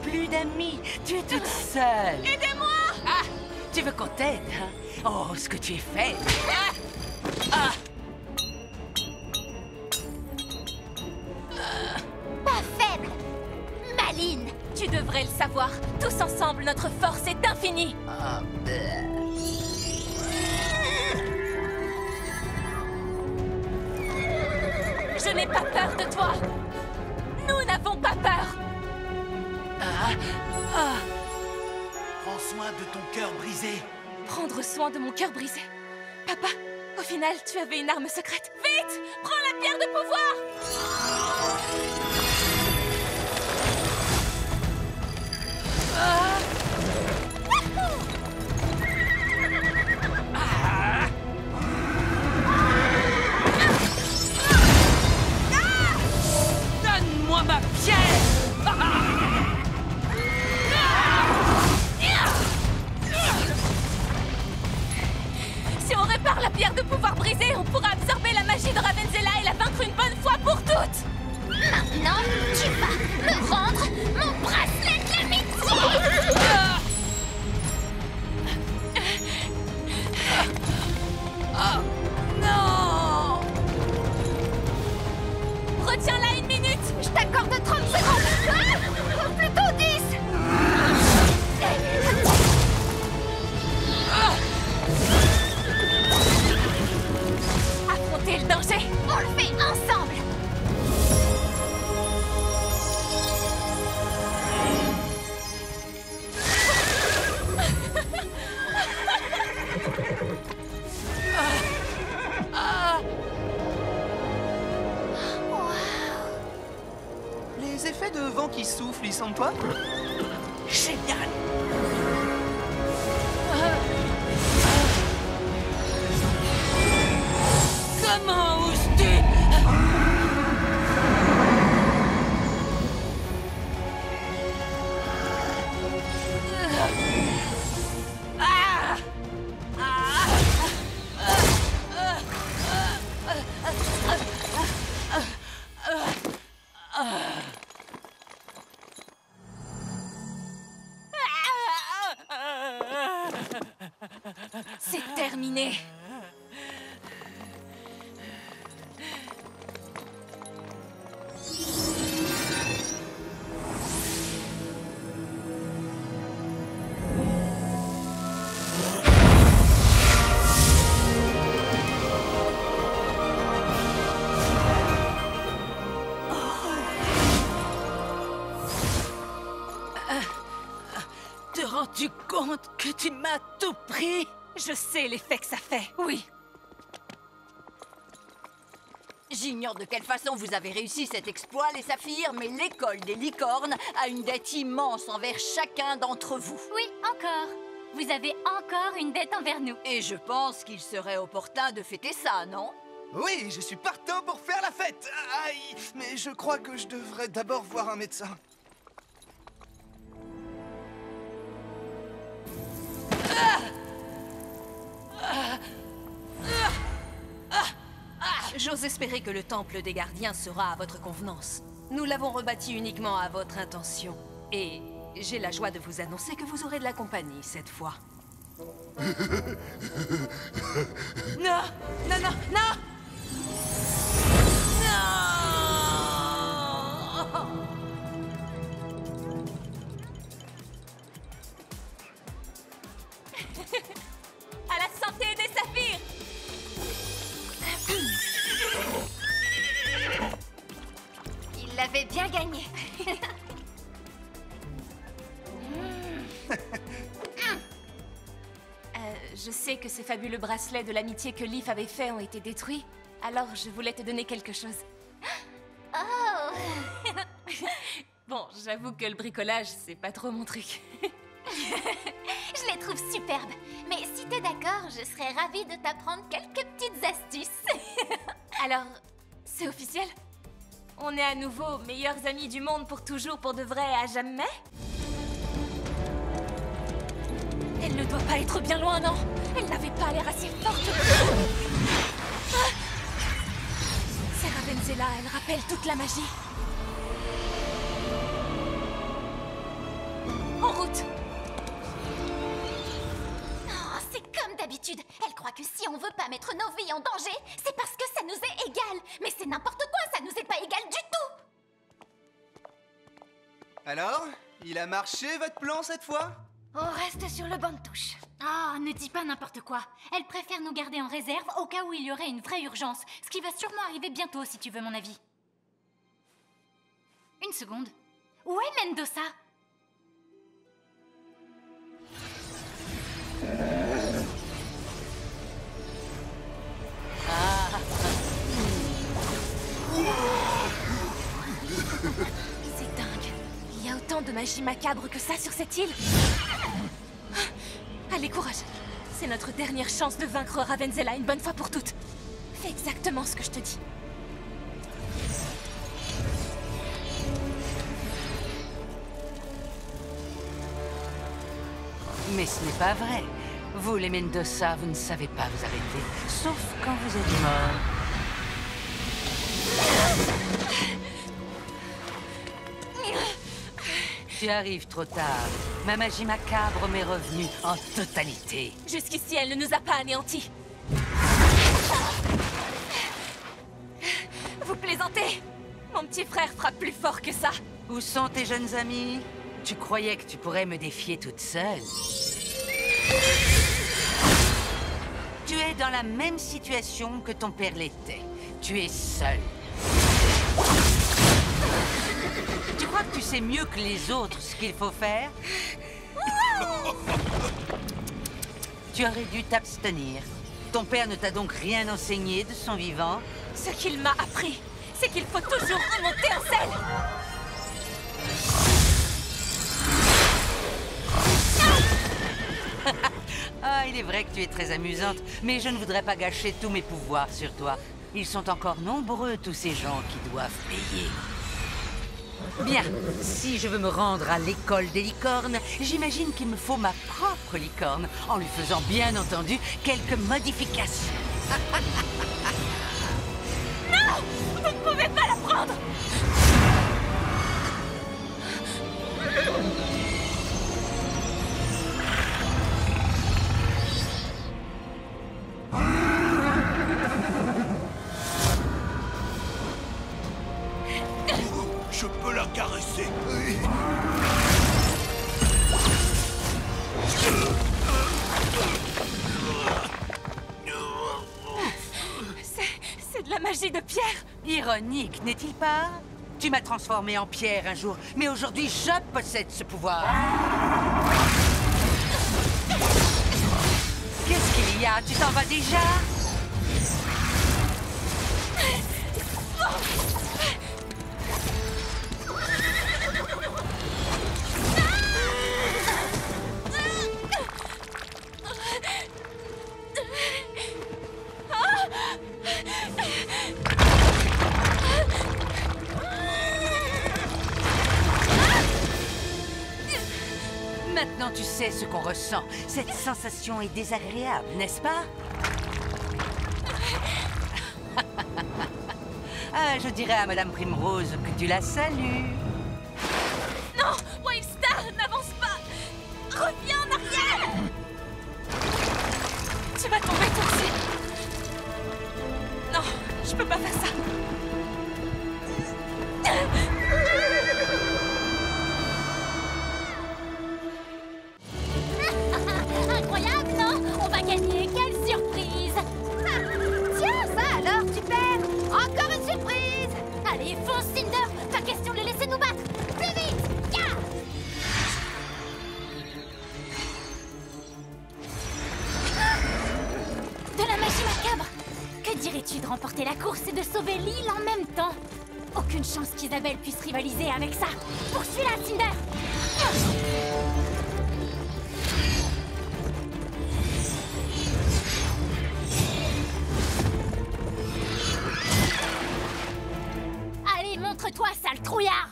plus d'amis. Tu es toute seule. Aidez-moi! Ah, tu veux qu'on t'aide, hein? Oh, ce que tu es faite. Ah. Pas faible! Maline! Tu devrais le savoir. Tous ensemble, notre force est infinie. Je n'ai pas peur de toi. Nous n'avons pas peur. Prends soin de ton cœur brisé. Prendre soin de mon cœur brisé. Papa, au final, tu avais une arme secrète. Vite! Prends la pierre de pouvoir! Donne-moi ma pierre. Si on répare la pierre de pouvoir brisée, on pourra absorber la magie de Ravensella et la vaincre une bonne fois pour toutes. Maintenant, tu vas me rendre mon bracelet de l'amitié. Non. Retiens-la une minute. Je t'accorde 30 secondes. Ou plutôt 10. Affronter le danger. On le fait ensemble. Les effets de vent qui souffle, ils sentent pas? Génial. Comment oses-tu? C'est terminé. Te rends-tu compte que tu m'as tout pris? Je sais l'effet que ça fait, oui. J'ignore de quelle façon vous avez réussi cet exploit, les saphirs, mais l'école des licornes a une dette immense envers chacun d'entre vous. Oui, encore. Vous avez encore une dette envers nous. Et je pense qu'il serait opportun de fêter ça, non? Oui, je suis partant pour faire la fête. Aïe, mais je crois que je devrais d'abord voir un médecin. J'ose espérer que le temple des gardiens sera à votre convenance. Nous l'avons rebâti uniquement à votre intention. Et j'ai la joie de vous annoncer que vous aurez de la compagnie cette fois. Non, non, non, non. À la santé des saphirs. Il l'avait bien gagné. Je sais que ces fabuleux bracelets de l'amitié que Leaf avait fait ont été détruits. Alors je voulais te donner quelque chose. Oh. Bon, j'avoue que le bricolage, c'est pas trop mon truc. Je les trouve superbes. Mais si t'es d'accord, je serais ravie de t'apprendre quelques petites astuces. Alors, c'est officiel? On est à nouveau meilleurs amis du monde pour toujours, pour de vrai, à jamais? Elle ne doit pas être bien loin, non? Elle n'avait pas l'air assez forte. Ah, c'est Ravensella, elle rappelle toute la magie. En route! Oh, c'est comme d'habitude. Elle croit que si on veut pas mettre nos vies en danger, c'est parce que ça nous est égal. Mais c'est n'importe quoi, ça nous est pas égal du tout! Alors, il a marché votre plan cette fois? On reste sur le banc de touche. Ah, ne dis pas n'importe quoi. Elle préfère nous garder en réserve au cas où il y aurait une vraie urgence. Ce qui va sûrement arriver bientôt, si tu veux mon avis. Une seconde. Où est Mendoza? C'est dingue. Il y a autant de magie macabre que ça sur cette île. Allez, courage. C'est notre dernière chance de vaincre Ravenzela une bonne fois pour toutes. Fais exactement ce que je te dis. Mais ce n'est pas vrai. Vous, les Mendoza, vous ne savez pas vous arrêter. Sauf quand vous êtes morts. Tu arrives trop tard. Ma magie macabre m'est revenue en totalité. Jusqu'ici, elle ne nous a pas anéantis. Vous plaisantez? Mon petit frère frappe plus fort que ça. Où sont tes jeunes amis? Tu croyais que tu pourrais me défier toute seule? Tu es dans la même situation que ton père l'était. Tu es seul. Tu crois que tu sais mieux que les autres ce qu'il faut faire? Tu aurais dû t'abstenir. Ton père ne t'a donc rien enseigné de son vivant? Ce qu'il m'a appris, c'est qu'il faut toujours remonter en selle. Ah, il est vrai que tu es très amusante, mais je ne voudrais pas gâcher tous mes pouvoirs sur toi. Ils sont encore nombreux, tous ces gens qui doivent payer. Bien, si je veux me rendre à l'école des licornes, j'imagine qu'il me faut ma propre licorne, en lui faisant bien entendu quelques modifications. Non! Vous ne pouvez pas la prendre! Je peux la caresser. C'est de la magie de pierre! Ironique, n'est-il pas? Tu m'as transformé en pierre un jour, mais aujourd'hui je possède ce pouvoir. Qu'est-ce qu'il y a? Tu t'en vas déjà? Maintenant tu sais ce qu'on ressent. Cette sensation est désagréable, n'est-ce pas? Ah, je dirais à Madame Primrose que tu la salues. Non! Wildstar, n'avance pas! Reviens en arrière! Tu vas tomber toi aussi! Non, je peux pas faire ça! Incroyable, non? On va gagner, quelle surprise! Tiens, ça alors, super! Encore une surprise! Allez, fonce, Cinder! Pas question de les laisser nous battre! Plus vite! Ya! De la magie macabre! Que dirais-tu de remporter la course et de sauver l'île en même temps? Aucune chance qu'Isabelle puisse rivaliser avec ça! Poursuis-la, Cinder! Allez, montre-toi, sale trouillard!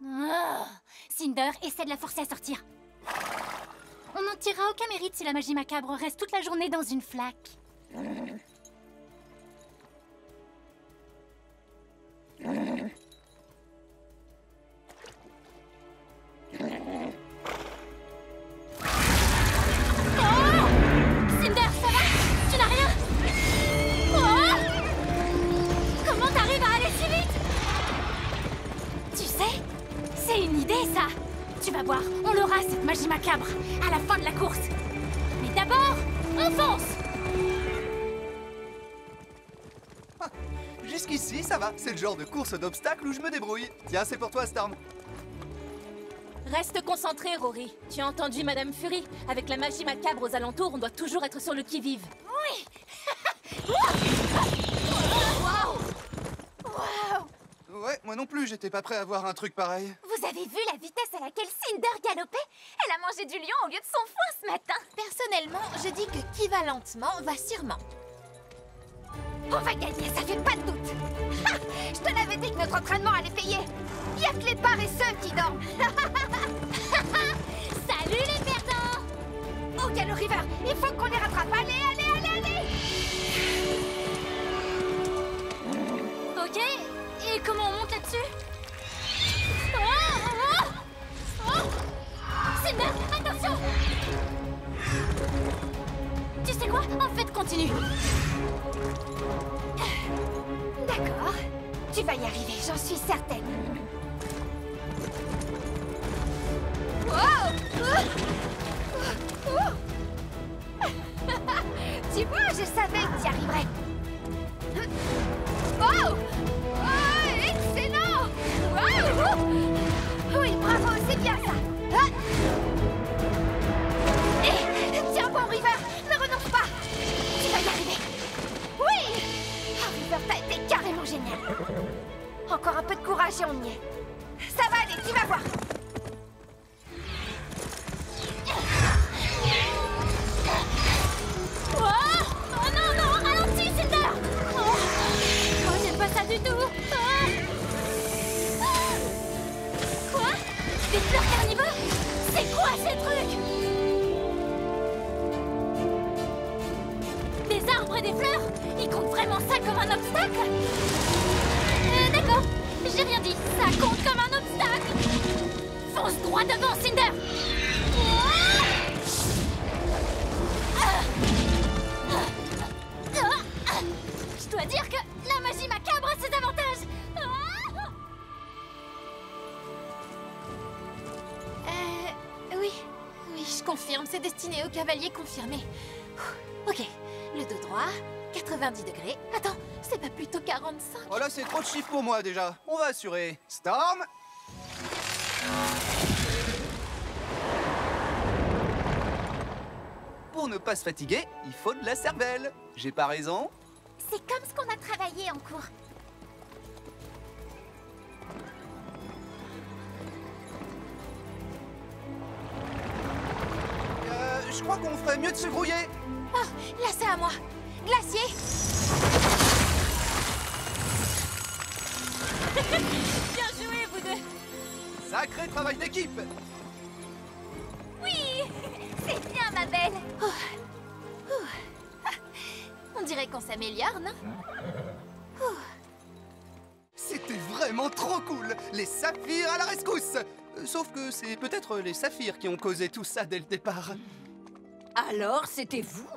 Oh, Cinder, essaie de la forcer à sortir. On n'en tirera aucun mérite si la magie macabre reste toute la journée dans une flaque. C'est une idée, ça! Tu vas voir, on l'aura, cette magie macabre, à la fin de la course. Mais d'abord, on fonce! Ah, jusqu'ici, ça va. C'est le genre de course d'obstacles où je me débrouille. Tiens, c'est pour toi, Storm. Reste concentré, Rory. Tu as entendu Madame Fury? Avec la magie macabre aux alentours, on doit toujours être sur le qui-vive. Oui! Wow! Ouais, moi non plus, j'étais pas prêt à voir un truc pareil. Vous avez vu la vitesse à laquelle Cinder galopait? Elle a mangé du lion au lieu de son foin ce matin. Personnellement, je dis que qui va lentement va sûrement. On va gagner, ça fait pas de doute. Ha! Je te l'avais dit que notre entraînement allait payer. Il y a que les paresseux qui dorment. Salut les perdants! Oh, Galo River, il faut qu'on les rattrape. Allez, allez, allez, allez! Ok, et comment on monte là-dessus? Cinder, attention! Tu sais quoi? En fait, continue. D'accord. Tu vas y arriver, j'en suis certaine. Tu vois, je savais que tu y arriverais. Oh! Oh, excellent! Wow! Oui, bravo, c'est bien ça. Tiens bon, River, ne renonce pas. Tu vas y arriver. Oui! Oh, River, t'as été carrément génial. Encore un peu de courage et on y est. Ça va aller, tu vas voir. Oh non, non, ralentis, Cinder! Oh, j'aime pas ça du tout. Quoi? Des fleurs carnivores? C'est quoi ces trucs? Des arbres et des fleurs? Ils comptent vraiment ça comme un obstacle? D'accord, j'ai rien dit. Ça compte comme un obstacle. Fonce droit devant, Cinder! Je dois dire que la magie macabre a ses avantages. Oui, je confirme, c'est destiné aux cavaliers confirmés. Ok, le dos droit, 90 degrés. Attends, c'est pas plutôt 45? Oh là, c'est trop de chiffres pour moi déjà. On va assurer. Storm! Pour ne pas se fatiguer, il faut de la cervelle. J'ai pas raison? C'est comme ce qu'on a travaillé en cours. Je crois qu'on ferait mieux de se grouiller. Oh, là c'est à moi. Glacier. Bien joué, vous deux. Sacré travail d'équipe. Oui, c'est bien, ma belle. On dirait qu'on s'améliore, non? C'était vraiment trop cool. Les saphirs à la rescousse. Sauf que c'est peut-être les saphirs qui ont causé tout ça dès le départ. Alors, c'était vous?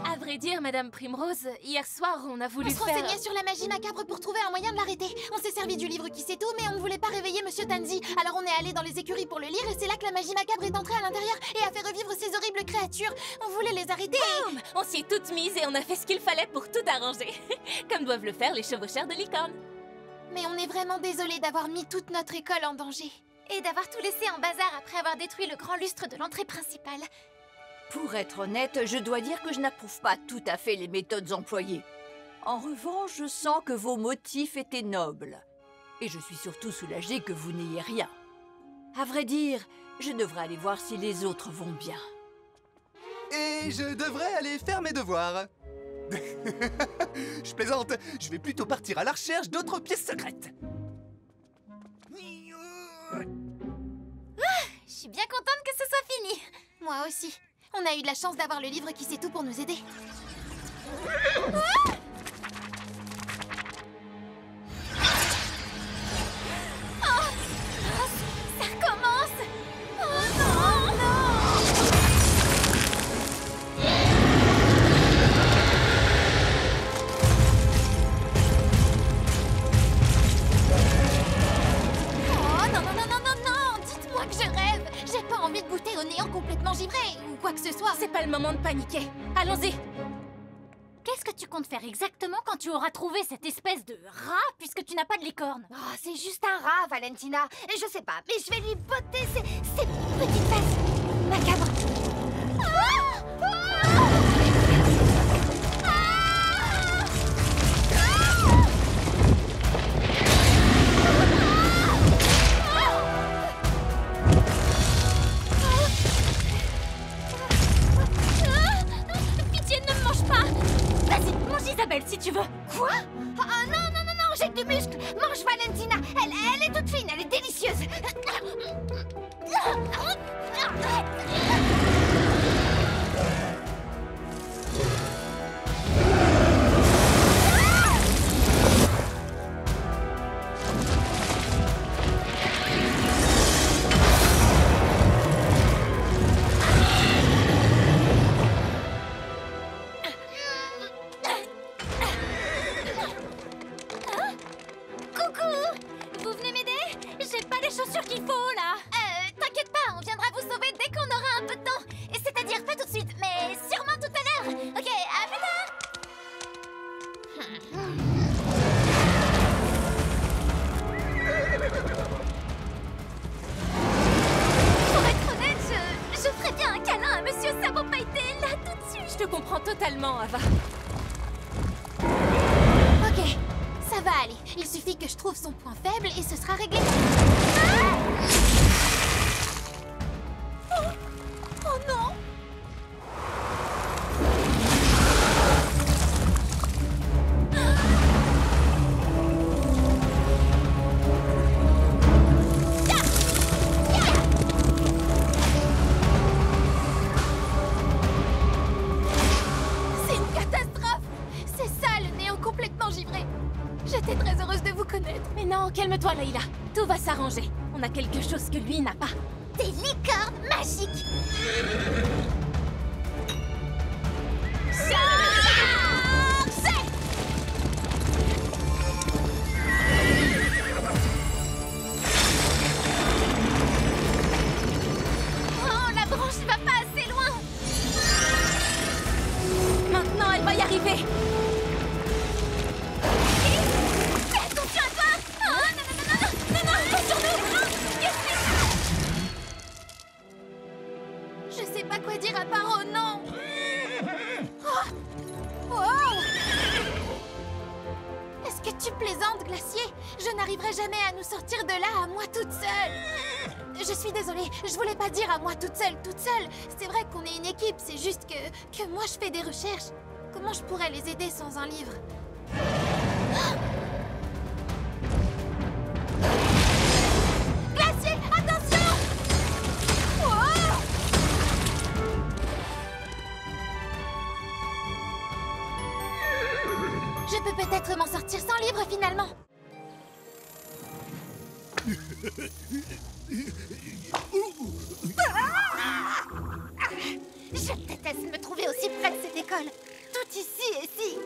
À vrai dire, Madame Primrose, hier soir, on a voulu faire... On se renseignait sur la magie macabre pour trouver un moyen de l'arrêter. On s'est servi du livre qui sait tout, mais on ne voulait pas réveiller Monsieur Tanzi. Alors on est allé dans les écuries pour le lire, et c'est là que la magie macabre est entrée à l'intérieur et a fait revivre ces horribles créatures. On voulait les arrêter. Boum! On s'y est toutes mises et on a fait ce qu'il fallait pour tout arranger. Comme doivent le faire les chevaucheurs de licorne. Mais on est vraiment désolé d'avoir mis toute notre école en danger. Et d'avoir tout laissé en bazar après avoir détruit le grand lustre de l'entrée principale. Pour être honnête, je dois dire que je n'approuve pas tout à fait les méthodes employées. En revanche, je sens que vos motifs étaient nobles. Et je suis surtout soulagée que vous n'ayez rien. À vrai dire, je devrais aller voir si les autres vont bien. Et je devrais aller faire mes devoirs. Je plaisante, je vais plutôt partir à la recherche d'autres pièces secrètes. Je suis bien contente que ce soit fini. Moi aussi. On a eu de la chance d'avoir le livre qui sait tout pour nous aider. Ça recommence. Oh non, non. quoi que ce soit. C'est pas le moment de paniquer. Allons-y. Qu'est-ce que tu comptes faire exactement quand tu auras trouvé cette espèce de rat puisque tu n'as pas de licorne? Oh, c'est juste un rat, Valentina. Je sais pas, mais je vais lui botter ses petites fesses macabres. Pitié, ne me mange pas. Vas-y, mange Isabelle si tu veux. Quoi? Oh non, non, non, non, j'ai du muscle. Mange Valentina. Elle est toute fine, elle est délicieuse. Vous venez m'aider? J'ai pas les chaussures qu'il faut, là. T'inquiète pas, on viendra vous sauver dès qu'on aura un peu de temps. C'est-à-dire pas tout de suite, mais sûrement tout à l'heure. Ok, à plus tard. Pour être honnête, je ferais bien un câlin à Monsieur Sabot Pailleté, là, tout de suite. Je te comprends totalement, Ava. Ok, ça va aller. Il suffit que je trouve son point faible et ce sera réglé. Oh non! C'est une catastrophe! C'est ça, le néant complètement givré. J'étais très heureuse de vous connaître. Mais non, calme-toi, Layla. Tout va s'arranger. On a quelque chose que lui n'a pas. Des licornes magiques! Chargez! Oh, la branche va pas assez loin! Maintenant, elle va y arriver! Fais attention à toi! Oh, non, non, non, non, non, non, pas sur nous! Je sais pas quoi dire à part oh non! Oh. Oh. Est-ce que tu plaisantes, Glacier? Je n'arriverai jamais à nous sortir de là à moi toute seule! Je suis désolée, je voulais pas dire à moi toute seule, toute seule! C'est vrai qu'on est une équipe, c'est juste que moi je fais des recherches. Comment je pourrais les aider sans un livre? Glacier, attention! Oh. Je peux peut-être m'en sortir sans livre finalement. Je déteste me trouver aussi près de cette école. Tout ici est si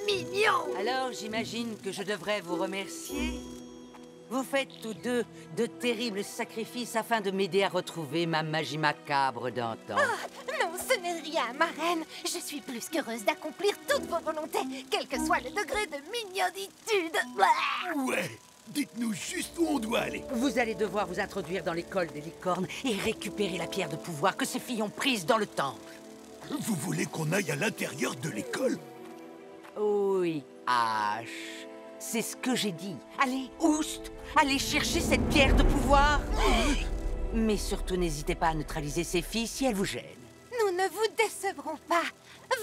mignon. Alors, j'imagine que je devrais vous remercier. Vous faites tous deux de terribles sacrifices afin de m'aider à retrouver ma magie macabre d'antan. Non, ce n'est rien, ma reine. Je suis plus qu'heureuse d'accomplir toutes vos volontés, quel que soit le degré de mignonitude. Ouais, dites-nous juste où on doit aller. Vous allez devoir vous introduire dans l'école des licornes et récupérer la pierre de pouvoir que ces filles ont prise dans le temple. Vous voulez qu'on aille à l'intérieur de l'école? Oui, Ash. C'est ce que j'ai dit. Allez, oust! Allez chercher cette pierre de pouvoir. Mais surtout, n'hésitez pas à neutraliser ces filles si elles vous gênent. Nous ne vous décevrons pas,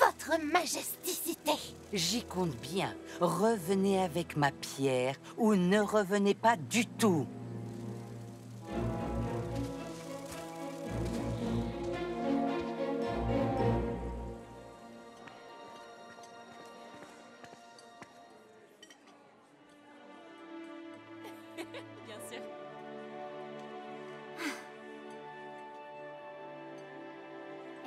votre majesticité. J'y compte bien. Revenez avec ma pierre ou ne revenez pas du tout. Bien sûr.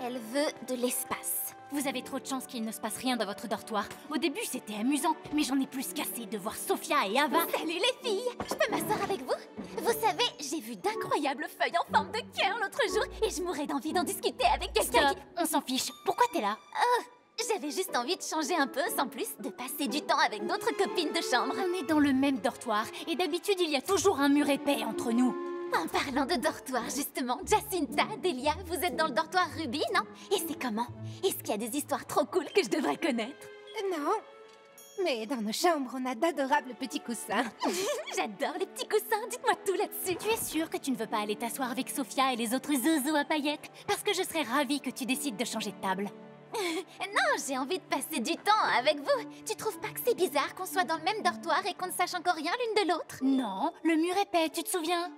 Elle veut de l'espace. Vous avez trop de chance qu'il ne se passe rien dans votre dortoir. Au début, c'était amusant, mais j'en ai plus qu'assez de voir Sophia et Ava. Salut les filles! Je peux m'asseoir avec vous? Vous savez, j'ai vu vu d'incroyables feuilles en forme de cœur l'autre jour et je mourrais d'envie d'en discuter avec quelqu'un qui... On s'en fiche. Pourquoi t'es là? Oh, j'avais juste envie de changer un peu, sans plus, de passer du temps avec d'autres copines de chambre. On est dans le même dortoir et d'habitude il y a toujours un mur épais entre nous. En parlant de dortoir, justement, Jacinta, Delia, vous êtes dans le dortoir Ruby, non? Et c'est comment? Est-ce qu'il y a des histoires trop cool que je devrais connaître? Non. Mais dans nos chambres, on a d'adorables petits coussins. J'adore les petits coussins, dites-moi tout là-dessus. Tu es sûre que tu ne veux pas aller t'asseoir avec Sophia et les autres zozos à paillettes? Parce que je serais ravie que tu décides de changer de table. Non, j'ai envie de passer du temps avec vous. Tu trouves pas que c'est bizarre qu'on soit dans le même dortoir et qu'on ne sache encore rien l'une de l'autre? Non, le mur épais, tu te souviens?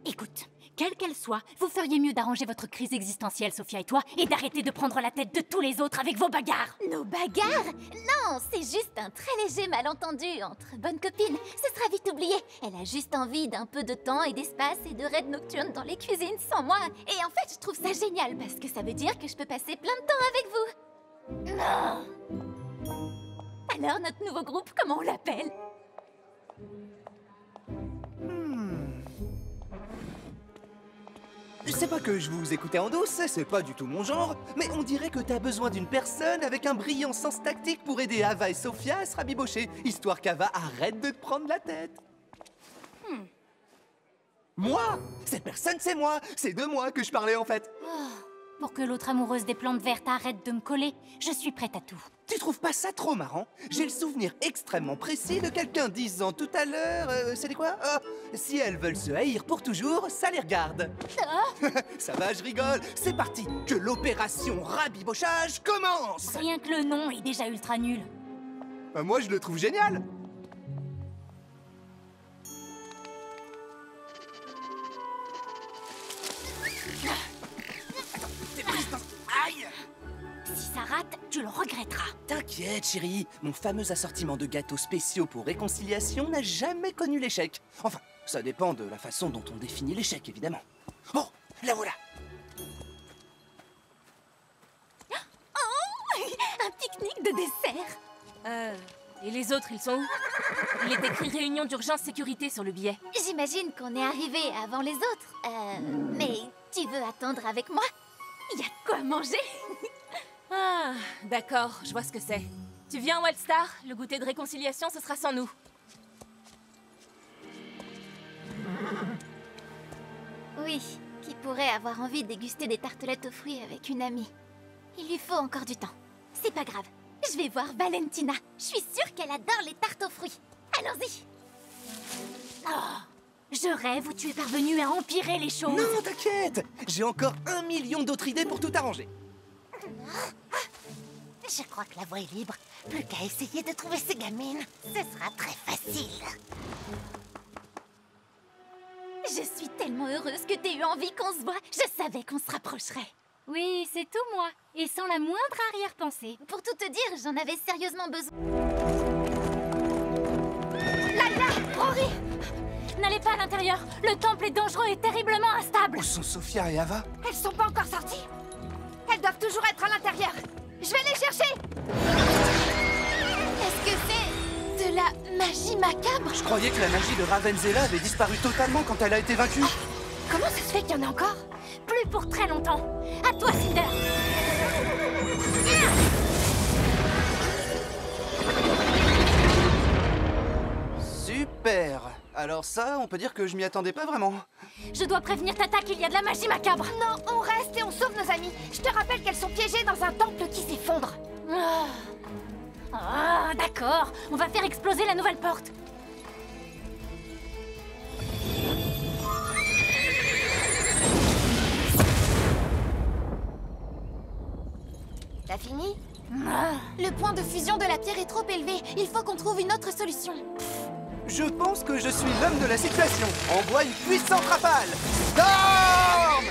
Écoute, quelle qu'elle soit, vous feriez mieux d'arranger votre crise existentielle, Sophia et toi, et d'arrêter de prendre la tête de tous les autres avec vos bagarres. Nos bagarres? Non, c'est juste un très léger malentendu entre bonnes copines. Ce sera vite oublié. Elle a juste envie d'un peu de temps et d'espace et de raids nocturnes dans les cuisines sans moi. Et en fait, je trouve ça génial parce que ça veut dire que je peux passer plein de temps avec vous. Non. Alors, notre nouveau groupe, comment on l'appelle? C'est pas que je vous écoutais en douce, c'est pas du tout mon genre, mais on dirait que t'as besoin d'une personne avec un brillant sens tactique pour aider Ava et Sophia à se rabibocher, histoire qu'Ava arrête de te prendre la tête. Moi? Cette personne, c'est moi! C'est de moi que je parlais en fait! Pour que l'autre amoureuse des plantes vertes arrête de me coller, je suis prête à tout. Tu trouves pas ça trop marrant? J'ai le souvenir extrêmement précis de quelqu'un disant tout à l'heure... c'était quoi? Si elles veulent se haïr pour toujours, ça les regarde. Ça va, je rigole. C'est parti, que l'opération rabibochage commence. Rien que le nom est déjà ultra nul. Moi, je le trouve génial. Aïe! Si ça rate, tu le regretteras. T'inquiète, chérie. Mon fameux assortiment de gâteaux spéciaux pour réconciliation n'a jamais connu l'échec. Enfin, ça dépend de la façon dont on définit l'échec, évidemment. Oh, la voilà. Oh, un pique-nique de dessert. Et les autres, ils sont où? Il est écrit réunion d'urgence sécurité sur le billet. J'imagine qu'on est arrivé avant les autres. Mais tu veux attendre avec moi? Il y a de quoi manger. Ah, d'accord, je vois ce que c'est. Tu viens, Wildstar? Le goûter de réconciliation, ce sera sans nous. Oui, qui pourrait avoir envie de déguster des tartelettes aux fruits avec une amie. Il lui faut encore du temps. C'est pas grave. Je vais voir Valentina. Je suis sûre qu'elle adore les tartes aux fruits. Allons-y. Je rêve où tu es parvenu à empirer les choses. Non, t'inquiète. J'ai encore 1 million d'autres idées pour tout arranger. Je crois que la voie est libre. Plus qu'à essayer de trouver ces gamines. Ce sera très facile. Je suis tellement heureuse que t'aies eu envie qu'on se voit. Je savais qu'on se rapprocherait. Oui, c'est tout moi. Et sans la moindre arrière-pensée. Pour tout te dire, j'en avais sérieusement besoin. Rory! N'allez pas à l'intérieur. Le temple est dangereux et terriblement instable. Où sont Sophia et Ava? Elles sont pas encore sorties. Elles doivent toujours être à l'intérieur. Je vais les chercher. Est-ce que c'est de la magie macabre? Je croyais que la magie de Ravenzela avait disparu totalement quand elle a été vaincue. Comment ça se fait qu'il y en a encore? Plus pour très longtemps. À toi, Cinder. Super. Alors ça, on peut dire que je m'y attendais pas vraiment. Je dois prévenir Tata qu'il y a de la magie macabre. Non, on reste et on sauve nos amis. Je te rappelle qu'elles sont piégées dans un temple qui s'effondre. D'accord. On va faire exploser la nouvelle porte. T'as fini? Le point de fusion de la pierre est trop élevé. Il faut qu'on trouve une autre solution. Je pense que je suis l'homme de la situation. Envoie une puissante rafale. Storm!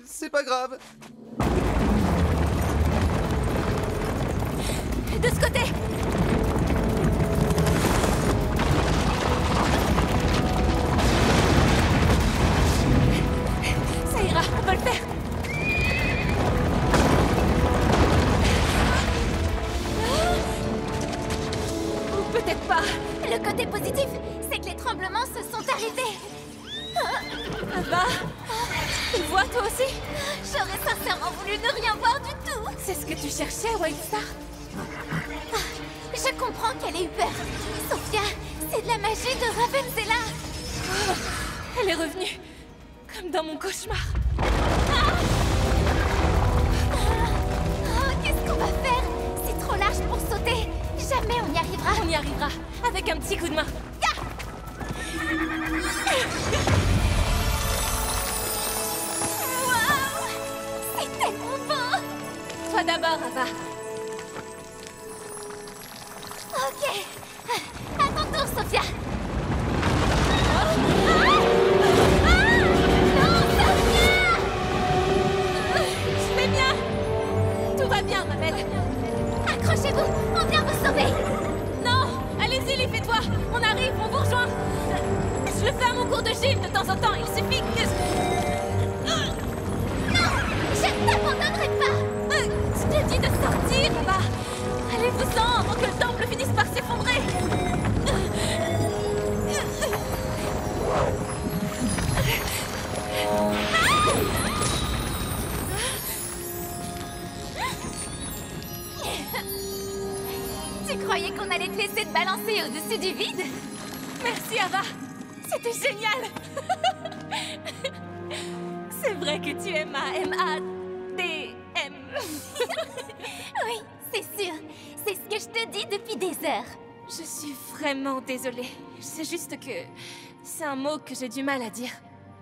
C'est pas grave. De ce côté! Ça ira, on peut le faire! Le côté positif, c'est que les tremblements se sont arrêtés. Ava, tu le vois toi aussi? J'aurais sincèrement voulu ne rien voir du tout. C'est ce que tu cherchais, Wildstar? Je comprends qu'elle ait eu peur. Sophia, c'est de la magie de Ravensella. Oh, elle est revenue, comme dans mon cauchemar. Qu'est-ce qu'on va faire? C'est trop large pour sauter. Jamais on y arrivera. On y arrivera, avec un petit coup de main. Waouh! C'est tellement beau! Toi d'abord, Ava. Ok. À ton tour, Sophia. Non, Sophia! Je vais bien. Tout va bien, ma belle. Accrochez-vous, on vient vous sauver. Non, allez-y, les fais-toi. On arrive, on vous rejoint. Je le fais à mon cours de gym de temps en temps. Il suffit que Non, je ne t'abandonnerai pas. Je te dis de sortir, Ava. Allez-vous-en avant que le temple finisse par s'effondrer. Tu croyais qu'on allait te laisser te balancer au-dessus du vide? Merci, Ava. C'était génial. C'est vrai que tu es ma M-A-D-M. Oui, c'est sûr. C'est ce que je te dis depuis des heures. Je suis vraiment désolée. C'est juste que c'est un mot que j'ai du mal à dire.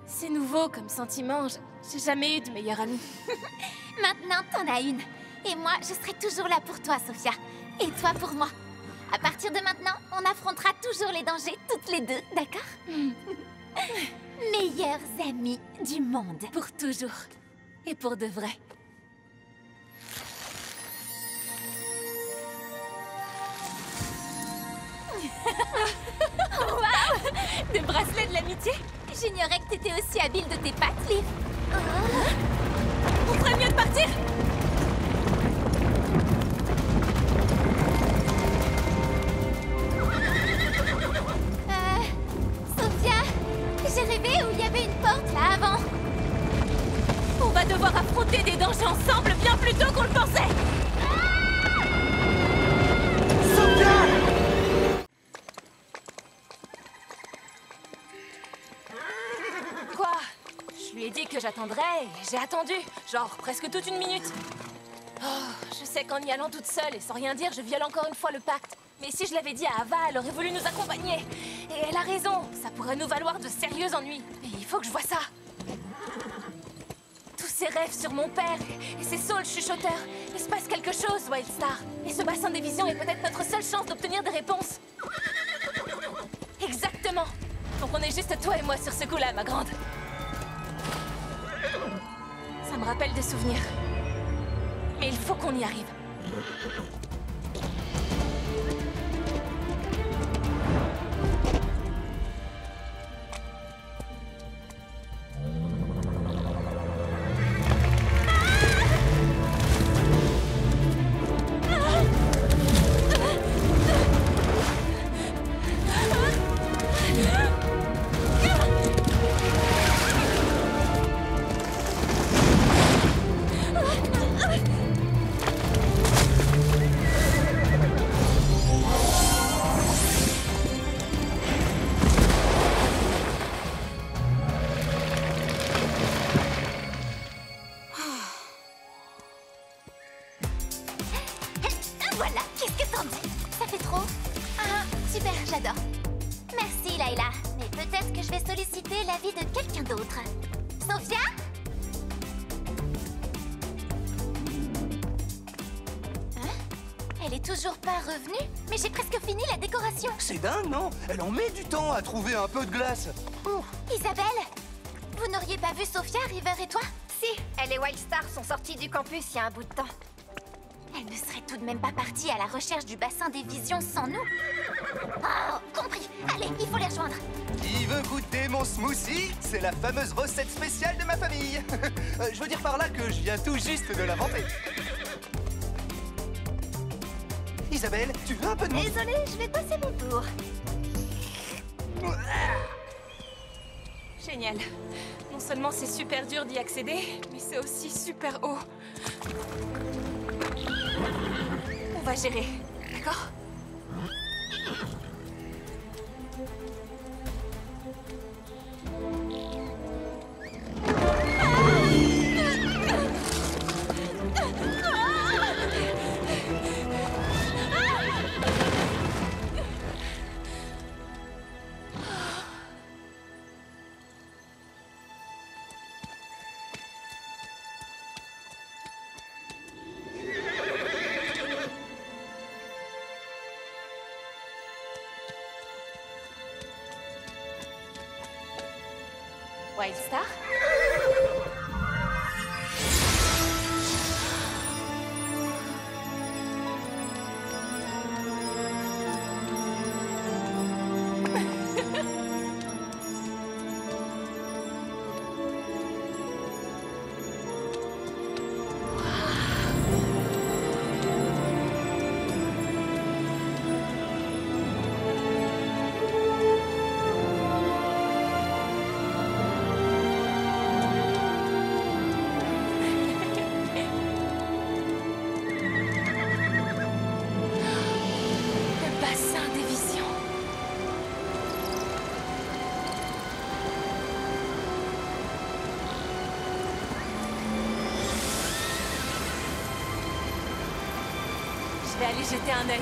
C'est nouveau comme sentiment. J'ai jamais eu de meilleure amie. Maintenant, t'en as une. Et moi, je serai toujours là pour toi, Sophia. Et toi pour moi. À partir de maintenant, on affrontera toujours les dangers toutes les deux, d'accord? Meilleures amies du monde. Pour toujours. Et pour de vrai. Waouh! Des bracelets de l'amitié? J'ignorais que t'étais aussi habile de tes pattes, Liv. On ferait mieux de partir? Sophia, j'ai rêvé où il y avait une porte là avant. On va devoir affronter des dangers ensemble bien plus tôt qu'on le pensait. Quoi? Je lui ai dit que j'attendrais et j'ai attendu, genre presque toute une minute. Oh, je sais qu'en y allant toute seule et sans rien dire, je viole encore une fois le pacte. Mais si je l'avais dit à Ava, elle aurait voulu nous accompagner. Et elle a raison, ça pourrait nous valoir de sérieux ennuis. Et il faut que je vois ça. Tous ces rêves sur mon père et ces saules chuchoteurs. Il se passe quelque chose, Wildstar. Et ce bassin des visions est peut-être notre seule chance d'obtenir des réponses. Exactement. Donc on est juste toi et moi sur ce coup-là, ma grande. Ça me rappelle des souvenirs. Mais il faut qu'on y arrive. Voilà, qu'est-ce que t'en dis? Ça fait trop? Ah, super, j'adore. Merci, Layla. Mais peut-être que je vais solliciter l'avis de quelqu'un d'autre. Sophia? Hein? Elle est toujours pas revenue? Mais j'ai presque fini la décoration. C'est dingue, non? Elle en met du temps à trouver un peu de glace. Isabelle? Vous n'auriez pas vu Sophia, River et toi? Si, elle et Wildstar sont sortis du campus il y a un bout de temps. Elle ne serait tout de même pas partie à la recherche du bassin des visions sans nous. Oh, compris. Allez, il faut les rejoindre. Qui veut goûter mon smoothie? C'est la fameuse recette spéciale de ma famille. Je veux dire par là que je viens tout juste de l'inventer. Isabelle, tu veux un peu de mon... Désolée, je vais passer mon tour. Génial. Non seulement c'est super dur d'y accéder, mais c'est aussi super haut. On va gérer, d'accord? Wildstar? Je vais aller jeter un œil.